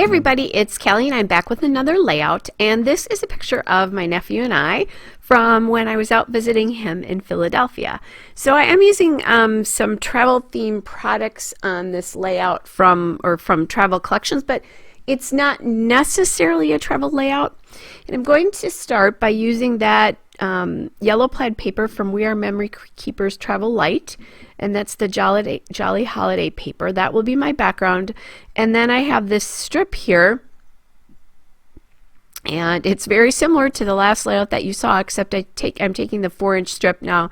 everybody, it's Kelly and I'm back with another layout, and this is a picture of my nephew and I from when I was out visiting him in Philadelphia. So I am using some travel themed products on this layout from travel collections, but it's not necessarily a travel layout. And I'm going to start by using that yellow plaid paper from We Are Memory Keepers Travel Light, and that's the Jolly Holiday paper. That will be my background. And then I have this strip here, and it's very similar to the last layout that you saw, except I'm taking the 4-inch strip now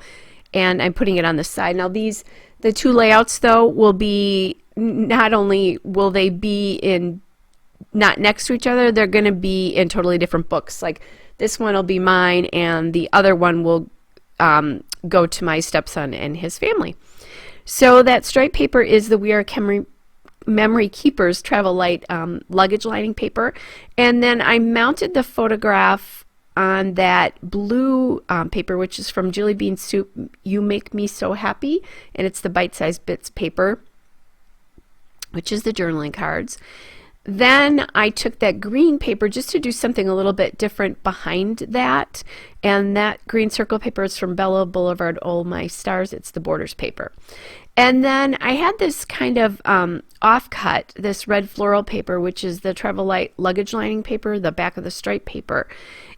and I'm putting it on the side. Now the two layouts though will be, not only will they be in not next to each other, they're going to be in totally different books. Like this one will be mine and the other one will go to my stepson and his family. So that striped paper is the We Are Memory Keepers Travel Light luggage lining paper, and then I mounted the photograph on that blue paper, which is from Jelly Bean Soup, You Make Me So Happy, and it's the bite-sized bits paper, which is the journaling cards. Then I took that green paper just to do something a little bit different behind that, and that green circle paper is from Bella Boulevard, Oh My Stars. It's the Borders paper. And then I had this kind of offcut, this red floral paper, which is the Travel Light luggage lining paper, the back of the stripe paper.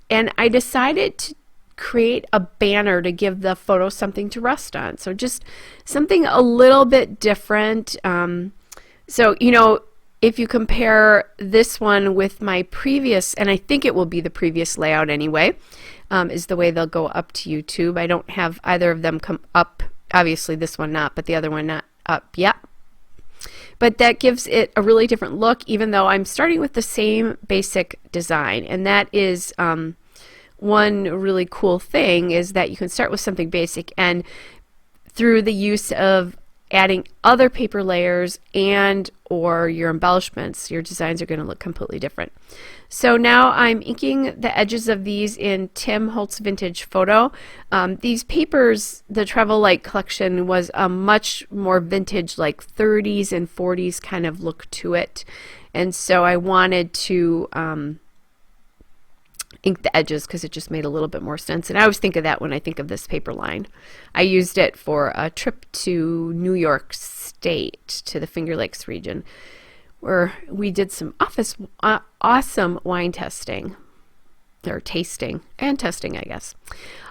And I decided to create a banner to give the photo something to rest on. So just something a little bit different. So, you know, if you compare this one with my previous, and I think it will be the previous layout anyway, is the way they'll go up to YouTube. I don't have either of them come up, obviously this one not, but the other one not up yet. But that gives it a really different look, even though I'm starting with the same basic design. And that is one really cool thing, is that you can start with something basic, and through the use of adding other paper layers and or your embellishments, your designs are going to look completely different. So now I'm inking the edges of these in Tim Holtz Vintage Photo. These papers, the Travel Light collection, was a much more vintage, like 30s and 40s kind of look to it. And so I wanted to ink the edges because it just made a little bit more sense. And I always think of that when I think of this paper line. I used it for a trip to New York State, to the Finger Lakes region, where we did some awesome wine testing, or tasting and testing, I guess.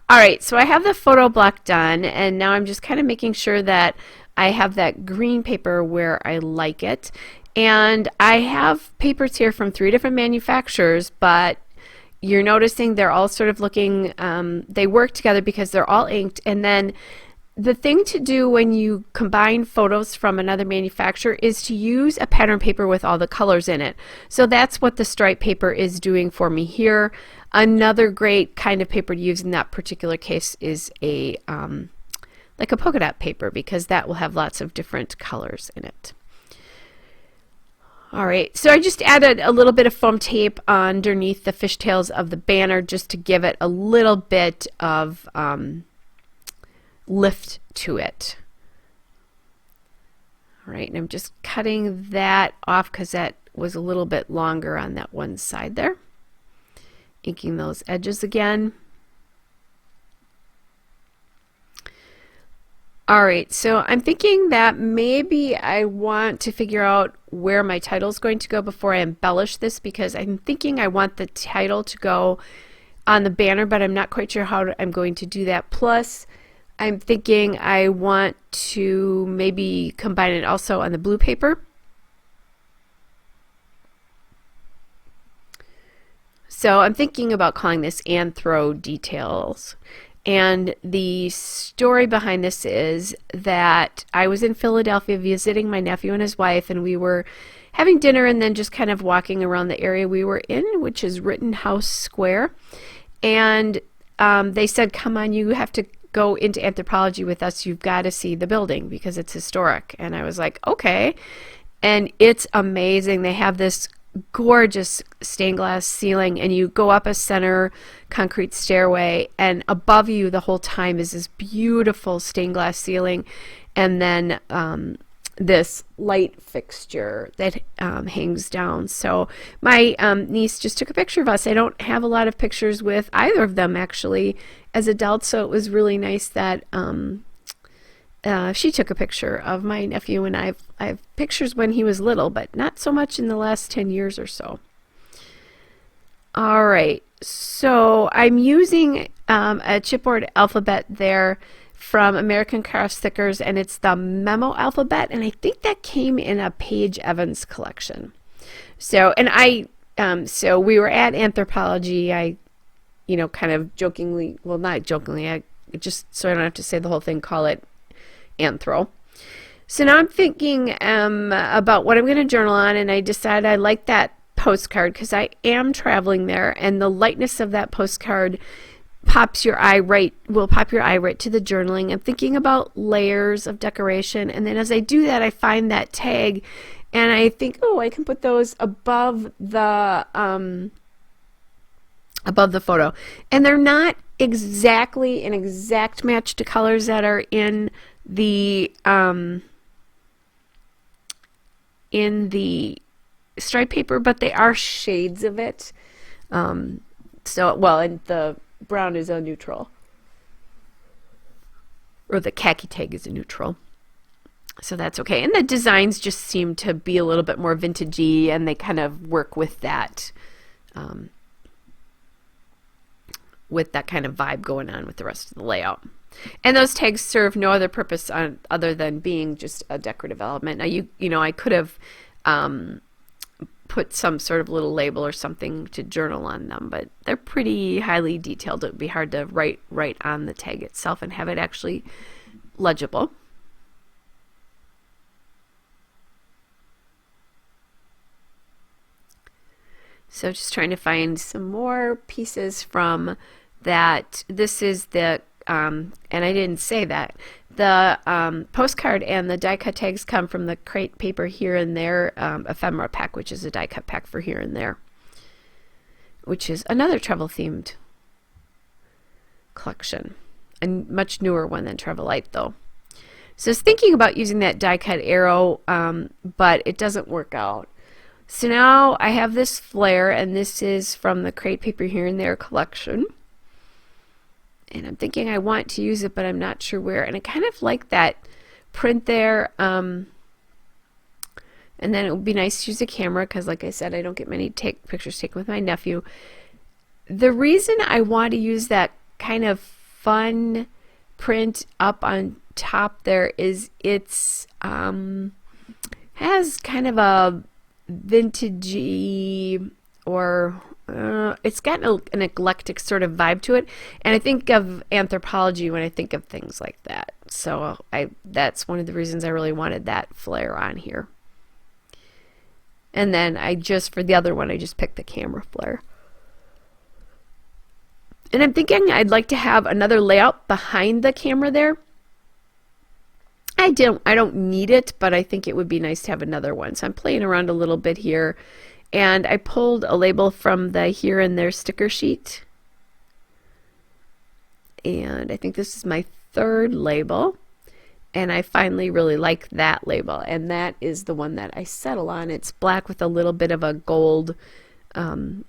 All right, so I have the photo block done, and now I'm just kind of making sure that I have that green paper where I like it. And I have papers here from 3 different manufacturers, but you're noticing they're all sort of looking, they work together because they're all inked. And then the thing to do when you combine photos from another manufacturer is to use a pattern paper with all the colors in it. So that's what the stripe paper is doing for me here. Another great kind of paper to use in that particular case is a like a polka dot paper, because that will have lots of different colors in it. All right, so I just added a little bit of foam tape underneath the fishtails of the banner just to give it a little bit of lift to it. All right, and I'm just cutting that off because that was a little bit longer on that one side there. Inking those edges again. All right, so I'm thinking that maybe I want to figure out where my title is going to go before I embellish this, because I'm thinking I want the title to go on the banner, but I'm not quite sure how I'm going to do that. Plus, I'm thinking I want to maybe combine it also on the blue paper. So I'm thinking about calling this Anthro Details. And the story behind this is that I was in Philadelphia visiting my nephew and his wife, and we were having dinner and then just kind of walking around the area we were in, which is Rittenhouse Square. And they said, come on, you have to go into anthropology with us. You've got to see the building because it's historic. And I was like, okay. And it's amazing. They have this gorgeous stained glass ceiling, and you go up a center concrete stairway, and above you the whole time is this beautiful stained glass ceiling, and then this light fixture that hangs down. So my niece just took a picture of us. I don't have a lot of pictures with either of them actually as adults, so it was really nice that she took a picture of my nephew, and I have pictures when he was little, but not so much in the last 10 years or so. All right, so I'm using a chipboard alphabet there from American Cross Stickers, and it's the Memo alphabet, and I think that came in a Paige Evans collection. So, and so we were at Anthropology. I, kind of jokingly, well, not jokingly, I just, so I don't have to say the whole thing, call it Anthro. So now I'm thinking about what I'm going to journal on, and I decided I like that postcard because I am traveling there, and the lightness of that postcard will pop your eye right to the journaling. I'm thinking about layers of decoration, and then as I do that, I find that tag, and I think, oh, I can put those above the photo, and they're not exactly an exact match to colors that are in the stripe paper, but they are shades of it. So, well, and the brown is a neutral, or the khaki tag is a neutral, so that's okay. And the designs just seem to be a little bit more vintagey, and they kind of work with that kind of vibe going on with the rest of the layout. And those tags serve no other purpose other than being just a decorative element. Now, I could have put some sort of little label or something to journal on them, but they're pretty highly detailed. It would be hard to write on the tag itself and have it actually legible. So just trying to find some more pieces from that. This is the and I didn't say that. The postcard and the die cut tags come from the Crate Paper Here and There ephemera pack, which is a die cut pack for Here and There, which is another travel themed collection, a much newer one than Travel Light though. So I was thinking about using that die cut arrow, but it doesn't work out. So now I have this flare, and this is from the Crate Paper Here and There collection. And I'm thinking I want to use it, but I'm not sure where. And I kind of like that print there. And then it would be nice to use a camera because, like I said, I don't get many pictures taken with my nephew. The reason I want to use that kind of fun print up on top there is it's has kind of a vintagey, or it's got an eclectic sort of vibe to it, and I think of Anthropology when I think of things like that. So that's one of the reasons I really wanted that flare on here. And then for the other one, I just picked the camera flare. And I'm thinking I'd like to have another layout behind the camera there. I don't need it, but I think it would be nice to have another one. So I'm playing around a little bit here. And I pulled a label from the Here and There sticker sheet. And I think this is my third label. And I finally really like that label. And that is the one that I settle on. It's black with a little bit of a gold rim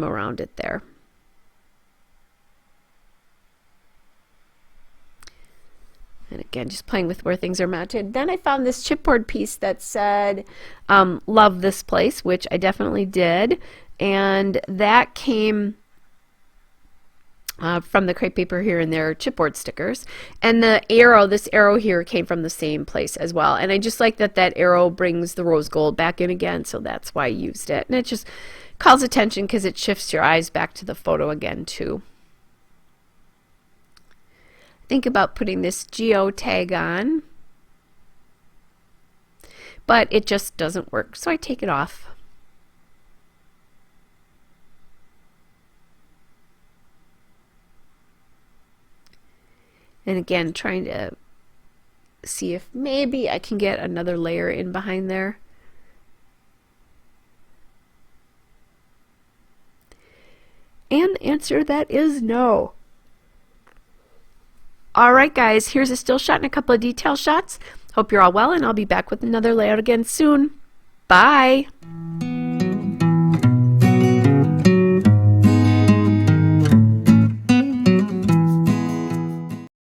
around it there. And again, just playing with where things are mounted. Then I found this chipboard piece that said, love this place, which I definitely did. And that came from the Crate Paper Here and There chipboard stickers. And this arrow here came from the same place as well. And I just like that arrow brings the rose gold back in again, so that's why I used it. And it just calls attention because it shifts your eyes back to the photo again too. Think about putting this geo tag on, but it just doesn't work, so I take it off. And again, trying to see if maybe I can get another layer in behind there. And the answer to that is no. Alright guys, here's a still shot and a couple of detail shots. Hope you're all well, and I'll be back with another layout again soon. Bye!